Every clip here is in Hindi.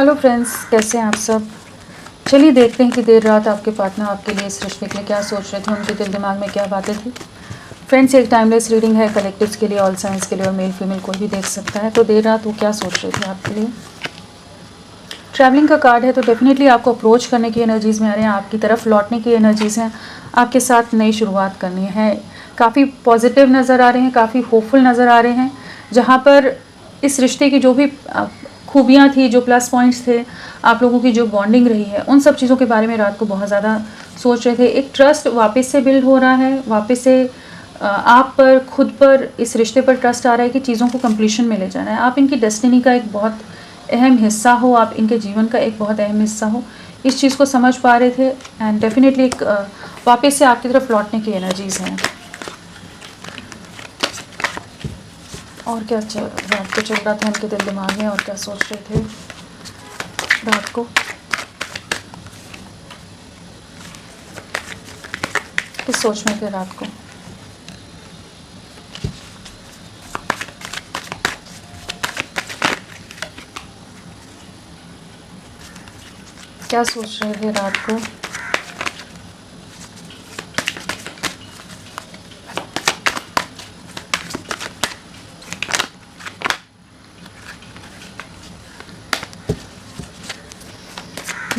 हेलो फ्रेंड्स, कैसे हैं आप सब। चलिए देखते हैं कि देर रात आपके पार्टनर आपके लिए इस रिश्ते के लिए क्या सोच रहे थे, उनके दिल दिमाग में क्या बातें थी। फ्रेंड्स, एक टाइमलेस रीडिंग है, कलेक्टिव्स के लिए, ऑल साइंस के लिए और मेल फीमेल कोई भी देख सकता है। तो देर रात वो क्या सोच रहे थे आपके लिए। ट्रैवलिंग का कार्ड है, तो डेफिनेटली आपको अप्रोच करने की एनर्जीज़ में आ रहे हैं, आपकी तरफ लौटने की एनर्जीज़ हैं, आपके साथ नई शुरुआत करनी है। काफ़ी पॉजिटिव नज़र आ रहे हैं, काफ़ी होपफुल नज़र आ रहे हैं। जहाँ पर इस रिश्ते की जो भी खूबियाँ थी, जो प्लस पॉइंट्स थे, आप लोगों की जो बॉन्डिंग रही है, उन सब चीज़ों के बारे में रात को बहुत ज़्यादा सोच रहे थे। एक ट्रस्ट वापस से बिल्ड हो रहा है, वापस से आप पर, खुद पर, इस रिश्ते पर ट्रस्ट आ रहा है कि चीज़ों को कंप्लीशन में ले जाना है। आप इनकी डेस्टिनी का एक बहुत अहम हिस्सा हो, आप इनके जीवन का एक बहुत अहम हिस्सा हो, इस चीज़ को समझ पा रहे थे। एंड डेफिनेटली एक वापस से आपकी तरफ लौटने की एनर्जीज़ हैं। और क्या रात को चल रहा था उनके दिल दिमाग में, और क्या सोच रहे थे रात को। किस सोच में थे रात को। क्या सोच रहे थे रात को।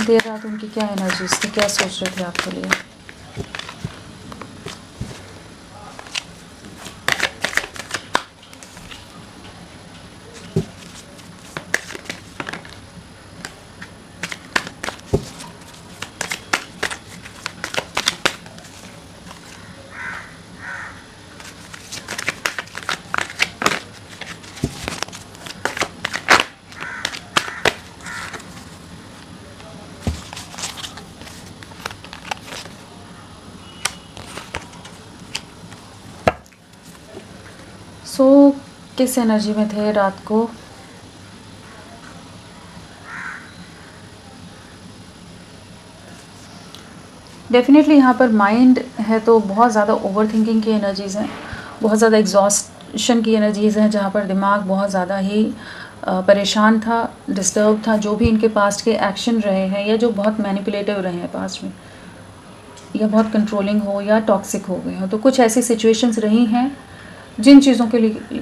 देर रात उनकी क्या एनर्जीज थी, क्या सोच रहे थे आपके लिए। किस एनर्जी में थे रात को। डेफिनेटली यहाँ पर माइंड है तो बहुत ज़्यादा ओवर थिंकिंग की एनर्जीज़ हैं, बहुत ज़्यादा एग्जॉस्शन की एनर्जीज़ हैं, जहाँ पर दिमाग बहुत ज़्यादा ही परेशान था, डिस्टर्ब था। जो भी इनके पास्ट के एक्शन रहे हैं, या जो बहुत मैनिपुलेटिव रहे हैं पास्ट में, या बहुत कंट्रोलिंग हो या टॉक्सिक हो गए हो, तो कुछ ऐसी सिचुएशंस रही हैं जिन चीज़ों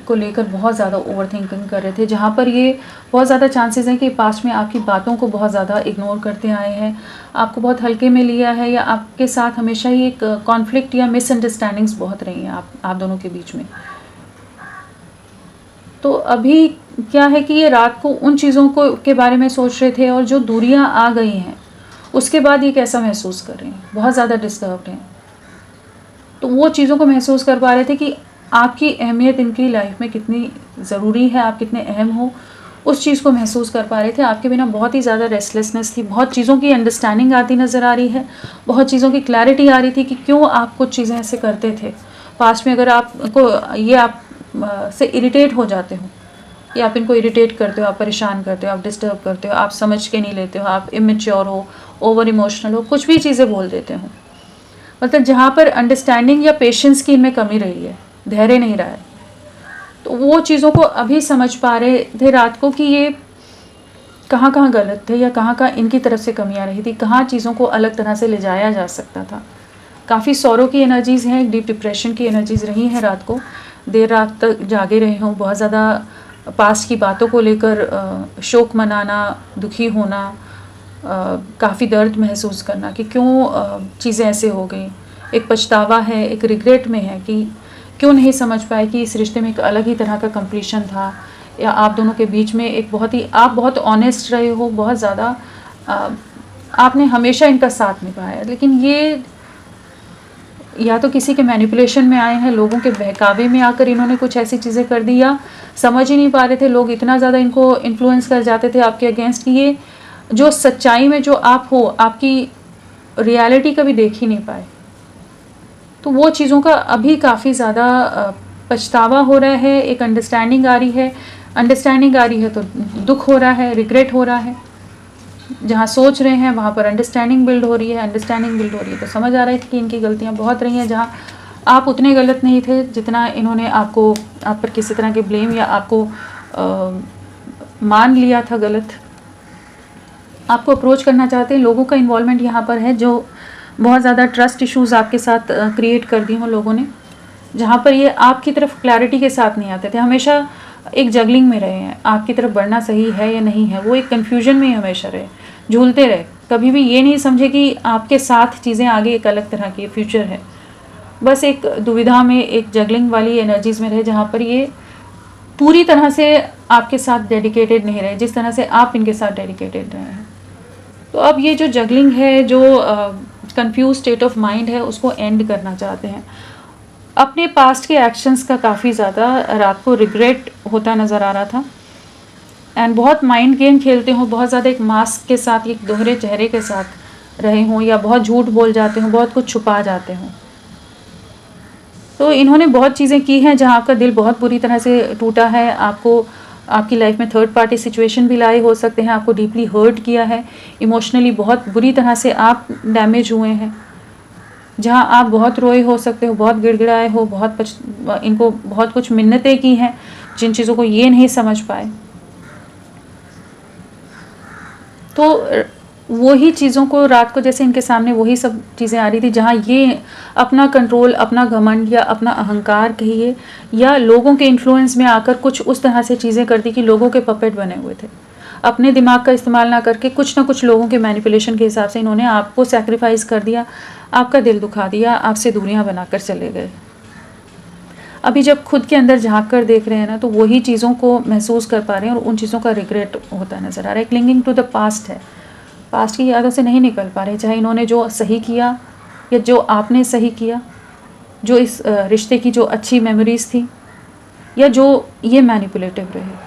को लेकर बहुत ज़्यादा ओवर थिंकिंग कर रहे थे, जहाँ पर ये बहुत ज़्यादा चांसेस हैं कि पास्ट में आपकी बातों को बहुत ज़्यादा इग्नोर करते आए हैं, आपको बहुत हल्के में लिया है, या आपके साथ हमेशा ही एक कॉन्फ्लिक्ट या मिसअंडरस्टैंडिंग्स बहुत रही हैं आप दोनों के बीच में। तो अभी क्या है कि ये रात को उन चीज़ों को के बारे में सोच रहे थे, और जो दूरियाँ आ गई हैं उसके बाद ये कैसा महसूस कर रहे हैं, बहुत ज़्यादा डिस्टर्ब्ड हैं। तो वो चीज़ों को महसूस कर पा रहे थे कि आपकी अहमियत इनकी लाइफ में कितनी ज़रूरी है, आप कितने अहम हो, उस चीज़ को महसूस कर पा रहे थे। आपके बिना बहुत ही ज़्यादा रेस्टलेसनेस थी, बहुत चीज़ों की अंडरस्टैंडिंग आती नज़र आ रही है, बहुत चीज़ों की क्लैरिटी आ रही थी कि क्यों आप कुछ चीज़ें ऐसे करते थे पास्ट में। अगर आपको ये आप से इरिटेट हो जाते हो, या आप इनको इरिटेट करते हो, आप परेशान करते हो, आप डिस्टर्ब करते हो, आप समझ के नहीं लेते हो, आप इमेच्योर हो, ओवर इमोशनल हो, कुछ भी चीज़ें बोल देते हो, मतलब जहाँ पर अंडरस्टैंडिंग या पेशेंस की इनमें कमी रही है, धैर्य नहीं रहा है, तो वो चीज़ों को अभी समझ पा रहे थे रात को कि ये कहाँ कहाँ गलत थे, या कहाँ कहाँ इनकी तरफ से कमियाँ रही थी, कहाँ चीज़ों को अलग तरह से ले जाया जा सकता था। काफ़ी सौरों की एनर्जीज़ हैं, डीप डिप्रेशन की एनर्जीज़ रही हैं रात को, देर रात तक जागे रहे हों, बहुत ज़्यादा पास्ट की बातों को लेकर शोक मनाना, दुखी होना, काफ़ी दर्द महसूस करना कि क्यों चीज़ें ऐसे हो गई। एक पछतावा है, एक रिग्रेट में है कि क्यों नहीं समझ पाए कि इस रिश्ते में एक अलग ही तरह का कंप्लीशन था, या आप दोनों के बीच में एक आप बहुत ऑनेस्ट रहे हो, बहुत ज़्यादा आपने हमेशा इनका साथ निभाया। लेकिन ये या तो किसी के मैनिपुलेशन में आए हैं, लोगों के बहकावे में आकर इन्होंने कुछ ऐसी चीज़ें कर दी, या समझ ही नहीं पा रहे थे लोग, इतना ज़्यादा इनको इन्फ्लुएंस कर जाते थे आपके अगेंस्ट कि ये जो सच्चाई में जो आप हो, आपकी रियलिटी कभी देख ही नहीं पाए। तो वो चीज़ों का अभी काफ़ी ज़्यादा पछतावा हो रहा है, एक अंडरस्टैंडिंग आ रही है तो दुख हो रहा है, रिग्रेट हो रहा है। जहाँ सोच रहे हैं वहाँ पर अंडरस्टैंडिंग बिल्ड हो रही है, तो समझ आ रहा है कि इनकी गलतियाँ बहुत रही हैं, जहाँ आप उतने गलत नहीं थे जितना इन्होंने आप पर किसी तरह के ब्लेम या आपको मान लिया था गलत। आपको अप्रोच करना चाहते हैं, लोगों का इन्वॉल्वमेंट यहाँ पर है, जो बहुत ज़्यादा ट्रस्ट इश्यूज़ आपके साथ क्रिएट कर दी हों लोगों ने, जहाँ पर ये आपकी तरफ क्लैरिटी के साथ नहीं आते थे, हमेशा एक जगलिंग में रहे हैं, आपकी तरफ बढ़ना सही है या नहीं है, वो एक कन्फ्यूजन में ही हमेशा रहे, झूलते रहे, कभी भी ये नहीं समझे कि आपके साथ चीज़ें आगे एक अलग तरह की फ्यूचर है, बस एक दुविधा में, एक जगलिंग वाली एनर्जीज़ में रहे, जहाँ पर ये पूरी तरह से आपके साथ डेडिकेटेड नहीं रहे जिस तरह से आप इनके साथ डेडिकेटेड रहे हैं। तो अब ये जो जगलिंग है, जो कंफ्यूज स्टेट ऑफ माइंड है, उसको एंड करना चाहते हैं। अपने पास्ट के एक्शंस का काफ़ी ज़्यादा रात को रिग्रेट होता नज़र आ रहा था, एंड बहुत माइंड गेम खेलते हो, बहुत ज़्यादा एक मास्क के साथ, एक दोहरे चेहरे के साथ रहे हों, या बहुत झूठ बोल जाते हों, बहुत कुछ छुपा जाते हों। तो इन्होंने बहुत चीज़ें की हैं जहाँ आपका दिल बहुत बुरी तरह से टूटा है, आपको आपकी लाइफ में थर्ड पार्टी सिचुएशन भी लाए हो सकते हैं, आपको डीपली हर्ट किया है, इमोशनली बहुत बुरी तरह से आप डैमेज हुए हैं, जहाँ आप बहुत रोए हो सकते हो, बहुत गिड़गिड़ाए हो, इनको बहुत कुछ मिन्नतें की हैं, जिन चीज़ों को ये नहीं समझ पाए। तो वही चीज़ों को रात को जैसे इनके सामने वही सब चीज़ें आ रही थी, जहाँ ये अपना कंट्रोल, अपना घमंड या अपना अहंकार कहिए, या लोगों के इन्फ्लुएंस में आकर कुछ उस तरह से चीज़ें करती कि लोगों के पपेट बने हुए थे, अपने दिमाग का इस्तेमाल ना करके कुछ ना कुछ लोगों के मैनिपुलेशन के हिसाब से इन्होंने आपको सैक्रिफाइस कर दिया, आपका दिल दुखा दिया, आपसे दूरियाँ बनाकर चले गए। अभी जब खुद के अंदर झाँक कर देख रहे हैं ना, तो वही चीज़ों को महसूस कर पा रहे हैं और उन चीज़ों का रिग्रेट होता नज़र आ रहा है। क्लिंगिंग टू द पास्ट है, पास्ट की यादों से नहीं निकल पा रहे, चाहे इन्होंने जो सही किया या जो आपने सही किया, जो इस रिश्ते की जो अच्छी मेमोरीज़ थी, या जो ये मैनिपुलेटिव रहे,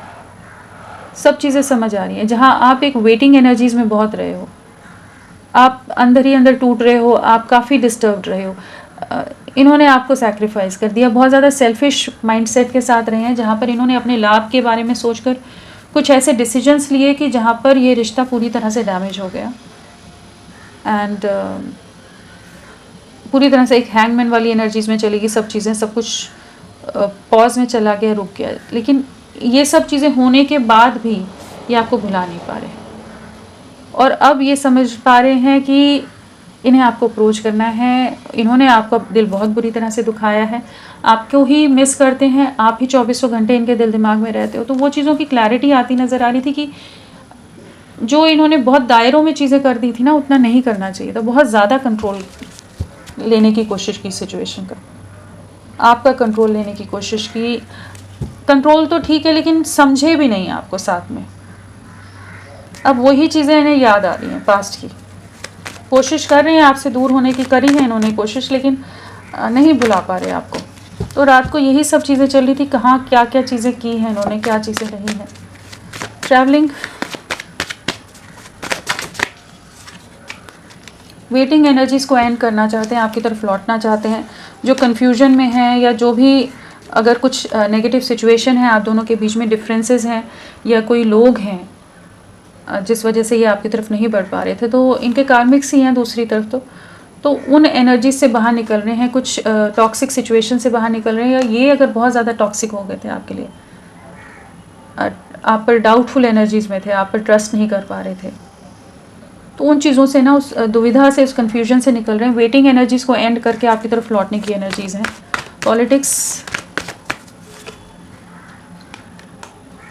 सब चीज़ें समझ आ रही हैं। जहाँ आप एक वेटिंग एनर्जीज़ में बहुत रहे हो, आप अंदर ही अंदर टूट रहे हो, आप काफ़ी डिस्टर्ब्ड रहे हो, इन्होंने आपको सैक्रिफाइस कर दिया, बहुत ज़्यादा सेल्फिश माइंडसेट के साथ रहे हैं, जहाँ पर इन्होंने अपने लाभ के बारे में सोचकर कुछ ऐसे डिसीजंस लिए कि जहाँ पर ये रिश्ता पूरी तरह से डैमेज हो गया, एंड पूरी तरह से एक हैंगमैन वाली एनर्जीज़ में चली गई सब चीज़ें, सब कुछ पॉज में चला गया, रुक गया। लेकिन ये सब चीज़ें होने के बाद भी ये आपको भुला नहीं पा रहे, और अब ये समझ पा रहे हैं कि इन्हें आपको अप्रोच करना है, इन्होंने आपका दिल बहुत बुरी तरह से दुखाया है, आपको ही मिस करते हैं, आप ही 2400 घंटे इनके दिल दिमाग में रहते हो। तो वो चीज़ों की क्लैरिटी आती नज़र आ रही थी कि जो इन्होंने बहुत दायरों में चीज़ें कर दी थी ना, उतना नहीं करना चाहिए था, बहुत ज़्यादा कंट्रोल लेने की कोशिश की सिचुएशन का, आपका कंट्रोल लेने की कोशिश की। कंट्रोल तो ठीक है, लेकिन समझे भी नहीं आपको साथ में। अब वही चीज़ें इन्हें याद आ रही हैं पास्ट की, कोशिश कर रहे हैं आपसे दूर होने की, करी है इन्होंने कोशिश, लेकिन नहीं भुला पा रहे आपको। तो रात को यही सब चीज़ें चल रही थी, कहाँ क्या क्या चीज़ें की हैं इन्होंने, क्या चीज़ें रही हैं। ट्रैवलिंग, वेटिंग एनर्जीज़ को एंड करना चाहते हैं, आपकी तरफ लौटना चाहते हैं, जो कन्फ्यूजन में है, या जो भी अगर कुछ नेगेटिव सिचुएशन है, आप दोनों के बीच में डिफरेंसेस हैं, या कोई लोग हैं जिस वजह से ये आपकी तरफ नहीं बढ़ पा रहे थे, तो इनके कार्मिक्स ही हैं दूसरी तरफ। तो उन एनर्जी से बाहर निकल रहे हैं, कुछ टॉक्सिक सिचुएशन से बाहर निकल रहे हैं, या ये अगर बहुत ज़्यादा टॉक्सिक हो गए थे आपके लिए, आप पर डाउटफुल एनर्जीज़ में थे, आप पर ट्रस्ट नहीं कर पा रहे थे, तो उन चीज़ों से ना, उस दुविधा से, उस कन्फ्यूजन से निकल रहे हैं। वेटिंग एनर्जीज़ को एंड करके आपकी तरफ लौटने की एनर्जीज़ हैं। पॉलिटिक्स,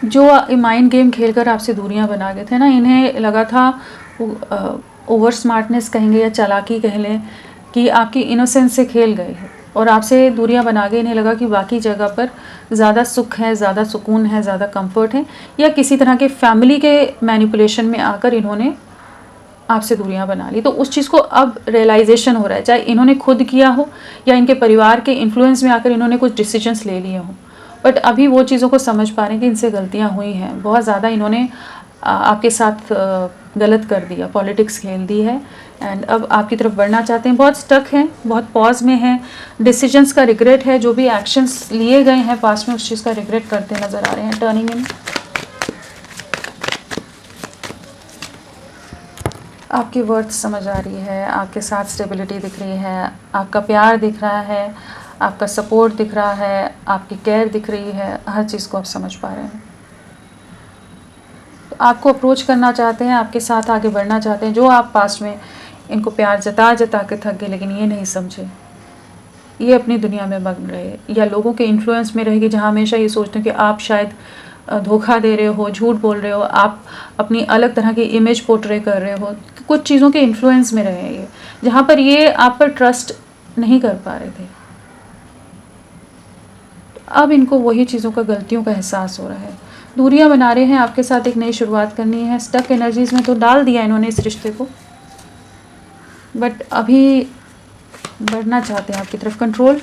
जो माइंड गेम खेलकर आपसे दूरियां बना गए थे ना, इन्हें लगा था, ओवर स्मार्टनेस कहेंगे या चालाकी कह लें, कि आपकी इनोसेंस से खेल गए हैं और आपसे दूरियां बना गए। इन्हें लगा कि बाकी जगह पर ज़्यादा सुख है, ज़्यादा सुकून है, ज़्यादा कंफर्ट है, या किसी तरह के फैमिली के मैनिपुलेशन में आकर इन्होंने आपसे दूरियां बना ली। तो उस चीज़ को अब रियलाइजेशन हो रहा है, चाहे इन्होंने खुद किया हो या इनके परिवार के इन्फ्लुएंस में आकर इन्होंने कुछ डिसीजंस ले लिए हों, बट अभी वो चीज़ों को समझ पा रहे हैं कि इनसे गलतियां हुई हैं, बहुत ज़्यादा इन्होंने आपके साथ गलत कर दिया, पॉलिटिक्स खेल दी है, एंड अब आपकी तरफ बढ़ना चाहते हैं। बहुत स्टक हैं, बहुत पॉज में हैं, डिसीजंस का रिग्रेट है, जो भी एक्शंस लिए गए हैं पास्ट में उस चीज़ का रिग्रेट करते नज़र आ रहे हैं। टर्निंग इन, आपकी वर्थ समझ आ रही है, आपके साथ स्टेबिलिटी दिख रही है, आपका प्यार दिख रहा है, आपका सपोर्ट दिख रहा है, आपकी केयर दिख रही है, हर चीज़ को आप समझ पा रहे हैं। तो आपको अप्रोच करना चाहते हैं, आपके साथ आगे बढ़ना चाहते हैं, जो आप पास्ट में इनको प्यार जता जता के थक गए, लेकिन ये नहीं समझे, ये अपनी दुनिया में मग्न रहे या लोगों के इन्फ्लुएंस में रहेगी, जहाँ हमेशा ये सोचते हैं कि आप शायद धोखा दे रहे हो, झूठ बोल रहे हो, आप अपनी अलग तरह की इमेज पोर्ट्रे कर रहे हो, कुछ चीज़ों के इन्फ्लुएंस में रहे ये, जहाँ पर ये आप पर ट्रस्ट नहीं कर पा रहे थे। अब इनको वही चीज़ों का, गलतियों का एहसास हो रहा है, दूरियां बना रहे हैं, आपके साथ एक नई शुरुआत करनी है। स्टक एनर्जीज में तो डाल दिया इन्होंने इस रिश्ते को, बट अभी बढ़ना चाहते हैं आपकी तरफ। कंट्रोल,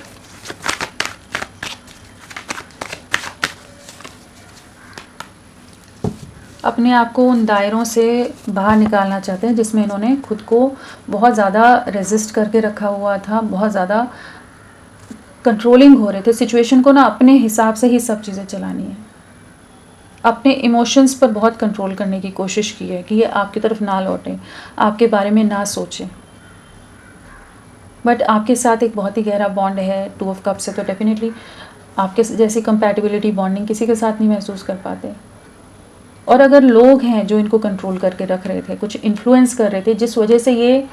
अपने आप को उन दायरों से बाहर निकालना चाहते हैं जिसमें इन्होंने खुद को बहुत ज़्यादा रेजिस्ट करके रखा हुआ था, बहुत ज़्यादा कंट्रोलिंग हो रहे थे सिचुएशन को ना, अपने हिसाब से ही सब चीज़ें चलानी है। अपने इमोशंस पर बहुत कंट्रोल करने की कोशिश की है कि ये आपकी तरफ ना लौटें, आपके बारे में ना सोचें। बट आपके साथ एक बहुत ही गहरा बॉन्ड है 2 ऑफ कप्स से, तो डेफिनेटली आपके जैसी कंपैटिबिलिटी, बॉन्डिंग किसी के साथ नहीं महसूस कर पाते। और अगर लोग हैं जो इनको कंट्रोल करके रख रहे थे, कुछ इन्फ्लुएंस कर रहे थे, जिस वजह से ये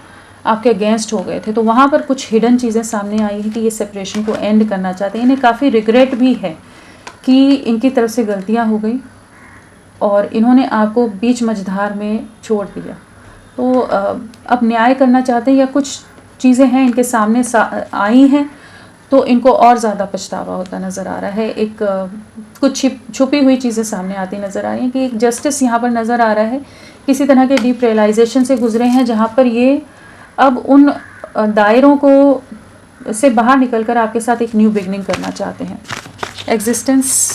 आपके अगेंस्ट हो गए थे, तो वहाँ पर कुछ हिडन चीज़ें सामने आई हैं कि ये सेपरेशन को एंड करना चाहते हैं। इन्हें काफ़ी रिग्रेट भी है कि इनकी तरफ से गलतियाँ हो गई और इन्होंने आपको बीच मझधार में छोड़ दिया। तो अब न्याय करना चाहते हैं, या कुछ चीज़ें हैं इनके सामने आई हैं तो इनको और ज़्यादा पछतावा होता नज़र आ रहा है। एक कुछ छुपी हुई चीज़ें सामने आती नज़र आ रही हैं कि एक जस्टिस यहाँ पर नज़र आ रहा है, किसी तरह के डीप रियलाइजेशन से गुजरे हैं, जहाँ पर ये अब उन दायरों को से बाहर निकलकर आपके साथ एक न्यू बिगनिंग करना चाहते हैं। एग्जिस्टेंस,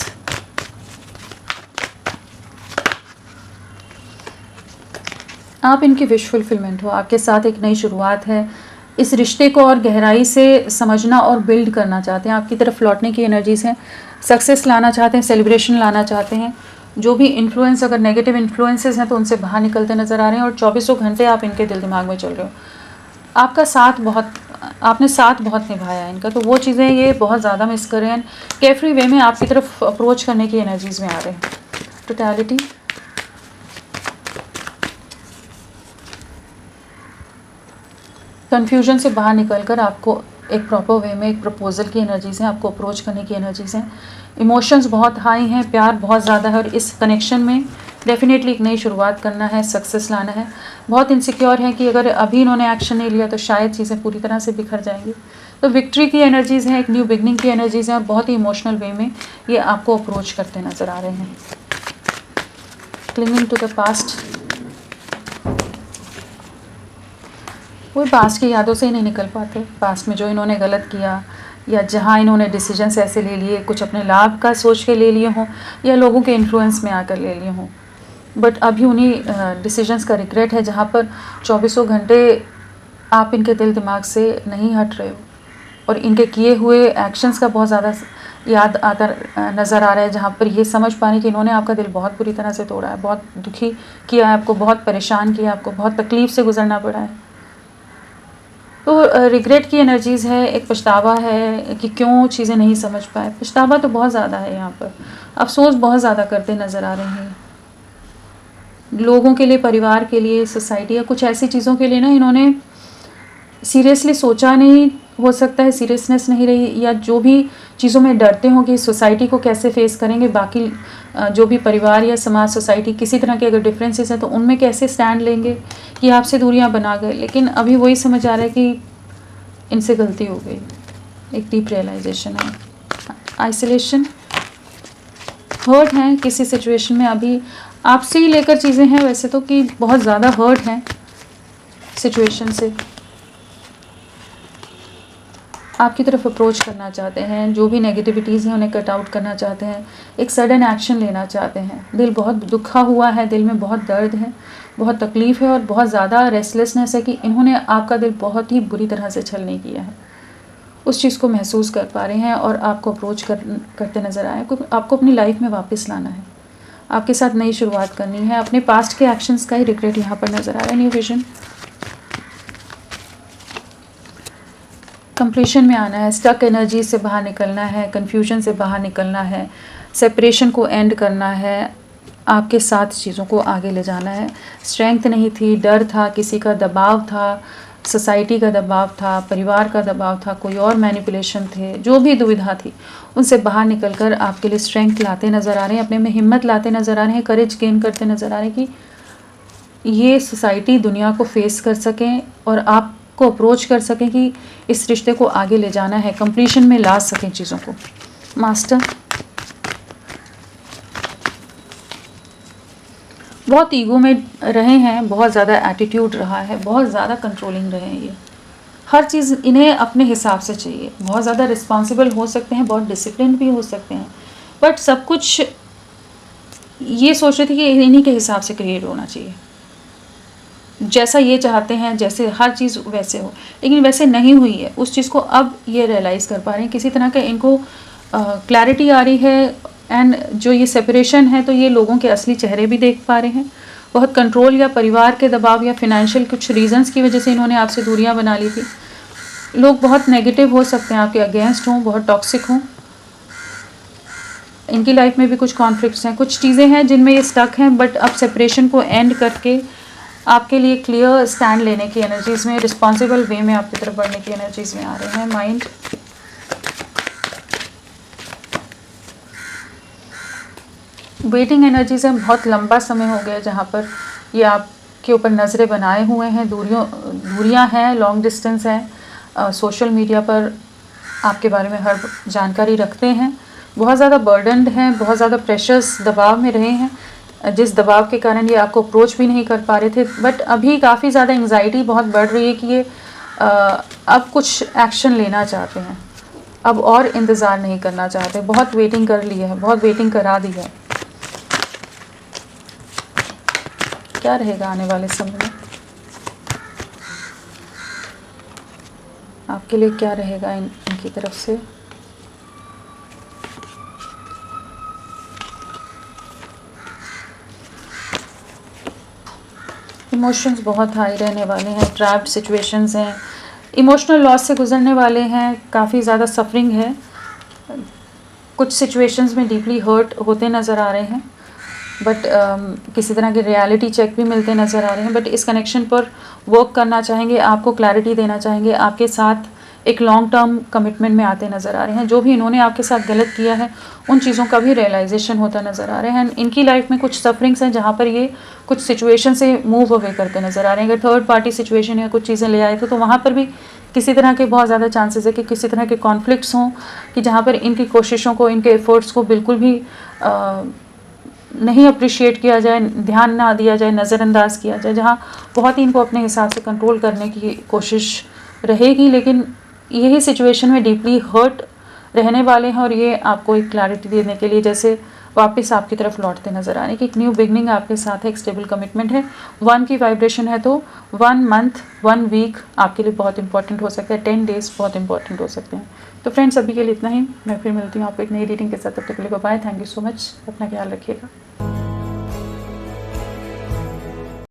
आप इनकी विश फुलफिलमेंट हो, आपके साथ एक नई शुरुआत है। इस रिश्ते को और गहराई से समझना और बिल्ड करना चाहते हैं, आपकी तरफ लौटने की एनर्जीज हैं, सक्सेस लाना चाहते हैं, सेलिब्रेशन लाना चाहते हैं। जो भी इन्फ्लुएंस, अगर नेगेटिव इन्फ्लुएंसेस हैं तो उनसे बाहर निकलते नज़र आ रहे हैं, और 24 घंटे आप इनके दिल दिमाग में चल रहे हो। आपका साथ बहुत, आपने साथ बहुत निभाया है इनका, तो वो चीज़ें ये बहुत ज़्यादा मिस कर रहे हैं। केयरफ्री वे में आपकी तरफ अप्रोच करने की एनर्जीज में आ रहे हैं। टोटलिटी, कन्फ्यूजन से बाहर निकलकर आपको एक प्रॉपर वे में एक प्रपोजल की एनर्जीज हैं, आपको अप्रोच करने की एनर्जीज हैं। इमोशंस बहुत हाई हैं, प्यार बहुत ज़्यादा है, और इस कनेक्शन में डेफिनेटली एक नई शुरुआत करना है, सक्सेस लाना है। बहुत इनसिक्योर हैं कि अगर अभी इन्होंने एक्शन नहीं लिया तो शायद चीज़ें पूरी तरह से बिखर जाएंगी। तो विक्ट्री की एनर्जीज़ हैं, एक न्यू बिगनिंग की एनर्जीज़ हैं, और बहुत ही इमोशनल वे में ये आपको अप्रोच करते नज़र आ रहे हैं। क्लिंगिंग टू द पास्ट, वो पास्ट की यादों से ही नहीं निकल पाते। पास्ट में जो इन्होंने गलत किया, या जहाँ इन्होंने डिसीजंस ऐसे ले लिए, कुछ अपने लाभ का सोच के ले लिए हों, या लोगों के इन्फ्लुएंस में आकर ले लिए हों, बट अभी उन्हीं डिसीजंस का रिग्रेट है, जहाँ पर 24 घंटे आप इनके दिल दिमाग से नहीं हट रहे हो, और इनके किए हुए एक्शंस का बहुत ज़्यादा याद आता नज़र आ रहा है, जहाँ पर ये समझ पाने कि इन्होंने आपका दिल बहुत बुरी तरह से तोड़ा है, बहुत दुखी किया है आपको, बहुत परेशान किया, आपको बहुत तकलीफ़ से गुजरना पड़ा है। तो रिग्रेट की एनर्जीज़ है, एक पछतावा है कि क्यों चीज़ें नहीं समझ पाए। पछतावा तो बहुत ज़्यादा है यहाँ पर, अफसोस बहुत ज़्यादा करते नज़र आ रहे हैं लोगों के लिए, परिवार के लिए, सोसाइटी या कुछ ऐसी चीज़ों के लिए ना इन्होंने सीरियसली सोचा नहीं, हो सकता है सीरियसनेस नहीं रही, या जो भी चीज़ों में डरते हो कि सोसाइटी को कैसे फेस करेंगे, बाकी जो भी परिवार या समाज, सोसाइटी, किसी तरह के अगर डिफरेंसेस हैं तो उनमें कैसे स्टैंड लेंगे, कि आपसे दूरियां बना गए। लेकिन अभी वही समझ आ रहा है कि इनसे गलती हो गई, एक डीप रियलाइजेशन है। आइसोलेशन, हर्ट हैं किसी सिचुएशन में, अभी आपसे ही लेकर चीज़ें हैं वैसे तो, कि बहुत ज़्यादा हर्ट हैं सिचुएशन से, आपकी तरफ अप्रोच करना चाहते हैं, जो भी नेगेटिविटीज़ हैं उन्हें कट आउट करना चाहते हैं, एक सडन एक्शन लेना चाहते हैं। दिल बहुत दुखा हुआ है, दिल में बहुत दर्द है, बहुत तकलीफ़ है, और बहुत ज़्यादा रेस्टलेसनेस है कि इन्होंने आपका दिल बहुत ही बुरी तरह से छलनी किया है। उस चीज़ को महसूस कर पा रहे हैं और आपको अप्रोच करते नज़र आए, क्योंकि आपको अपनी लाइफ में वापस लाना है, आपके साथ नई शुरुआत करनी है। अपने पास्ट के एक्शंस का ही रिग्रेट यहाँ पर नज़र आ रहा है। न्यू विजन, कंप्लीशन में आना है, स्टक एनर्जी से बाहर निकलना है, कन्फ्यूजन से बाहर निकलना है, सेपरेशन को एंड करना है, आपके साथ चीज़ों को आगे ले जाना है। स्ट्रेंथ नहीं थी, डर था, किसी का दबाव था, सोसाइटी का दबाव था, परिवार का दबाव था, कोई और मैनिपुलेशन थे, जो भी दुविधा थी उनसे बाहर निकलकर आपके लिए स्ट्रेंथ लाते नज़र आ रहे हैं, अपने में हिम्मत लाते नज़र आ रहे हैं, करेज गेन करते नज़र आ रहे हैं कि ये सोसाइटी दुनिया को फेस कर सकें और आपको अप्रोच कर सकें कि इस रिश्ते को आगे ले जाना है, कंप्लीशन में ला सकें चीज़ों को। मास्टर बहुत ईगो में रहे हैं, बहुत ज़्यादा एटीट्यूड रहा है, बहुत ज़्यादा कंट्रोलिंग रहे हैं। ये हर चीज़ इन्हें अपने हिसाब से चाहिए, बहुत ज़्यादा रिस्पॉन्सिबल हो सकते हैं, बहुत डिसिप्लिन भी हो सकते हैं, बट सब कुछ ये सोच रहे थे कि इन्हीं के हिसाब से क्रिएट होना चाहिए, जैसा ये चाहते हैं, जैसे हर चीज़ वैसे हो, लेकिन वैसे नहीं हुई है। उस चीज़ को अब ये रियलाइज़ कर पा रहे हैं, किसी तरह का इनको क्लैरिटी आ रही है। एंड जो ये सेपरेशन है तो ये लोगों के असली चेहरे भी देख पा रहे हैं। बहुत कंट्रोल या परिवार के दबाव या फिनेंशियल कुछ रीजंस की वजह से इन्होंने आपसे दूरियां बना ली थी। लोग बहुत नेगेटिव हो सकते हैं, आपके अगेंस्ट हों, बहुत टॉक्सिक हों। इनकी लाइफ में भी कुछ कॉन्फ्लिक्ट्स हैं, कुछ चीज़ें हैं जिनमें ये स्टक हैं, बट अब सेपरेशन को एंड करके आपके लिए क्लियर स्टैंड लेने की एनर्जीज़ में, रिस्पॉन्सिबल वे में आपकी तरफ बढ़ने की एनर्जीज़ में आ रहे हैं। माइंड वेटिंग एनर्जीज हैं, बहुत लंबा समय हो गया जहाँ पर ये आपके ऊपर नज़रें बनाए हुए हैं, दूरियां हैं, लॉन्ग डिस्टेंस है, सोशल मीडिया पर आपके बारे में हर जानकारी रखते हैं, बहुत ज़्यादा बर्डनड हैं, बहुत ज़्यादा प्रेशर्स दबाव में रहे हैं, जिस दबाव के कारण ये आपको अप्रोच भी नहीं कर पा रहे थे। बट अभी काफ़ी ज़्यादा एंग्जाइटी बहुत बढ़ रही है कि ये अब कुछ एक्शन लेना चाहते हैं, अब और इंतज़ार नहीं करना चाहते, बहुत वेटिंग कर ली है, बहुत वेटिंग करा दी है। क्या रहेगा आने वाले समय में आपके लिए, क्या रहेगा इनकी तरफ से? इमोशंस बहुत हाई रहने वाले हैं, ट्रैप्ड सिचुएशंस हैं, इमोशनल लॉस से गुजरने वाले हैं, काफ़ी ज़्यादा सफरिंग है, कुछ सिचुएशंस में डीपली हर्ट होते नज़र आ रहे हैं, बट किसी तरह के रियलिटी चेक भी मिलते नज़र आ रहे हैं। बट इस कनेक्शन पर वर्क करना चाहेंगे, आपको क्लैरिटी देना चाहेंगे, आपके साथ एक लॉन्ग टर्म कमिटमेंट में आते नज़र आ रहे हैं। जो भी इन्होंने आपके साथ गलत किया है उन चीज़ों का भी रियलाइजेशन होता नज़र आ रहे हैं। इनकी लाइफ में कुछ सफरिंग्स हैं जहाँ पर ये कुछ सिचुएशन से मूव अवे करते नज़र आ रहे हैं। अगर थर्ड पार्टी सिचुएशन या कुछ चीज़ें ले आए थे तो वहाँ पर भी किसी तरह के बहुत ज़्यादा चांसेस है कि किसी तरह के कॉन्फ्लिक्ट्स हों, कि जहाँ पर इनकी कोशिशों को, इनके एफर्ट्स को बिल्कुल भी नहीं अप्रिशिएट किया जाए, ध्यान ना दिया जाए, नज़रअंदाज किया जाए, जहाँ बहुत ही इनको अपने हिसाब से कंट्रोल करने की कोशिश रहेगी। लेकिन यही सिचुएशन में डीपली हर्ट रहने वाले हैं और ये आपको एक क्लैरिटी देने के लिए जैसे वापस आपकी तरफ लौटते नज़र आ रहे हैं कि एक न्यू बिगनिंग आपके साथ है, एक स्टेबल कमिटमेंट है। 1 की वाइब्रेशन है तो 1 मंथ 1 वीक आपके लिए बहुत इंपॉर्टेंट हो सकता है, 10 डेज़ बहुत इंपॉर्टेंट हो सकते हैं। तो फ्रेंड्स, अभी के लिए इतना ही। मैं फिर मिलती हूँ आपको एक नई रीडिंग के साथ। तब तक के लिए bye, thank you so much, अपना ख्याल रखिएगा।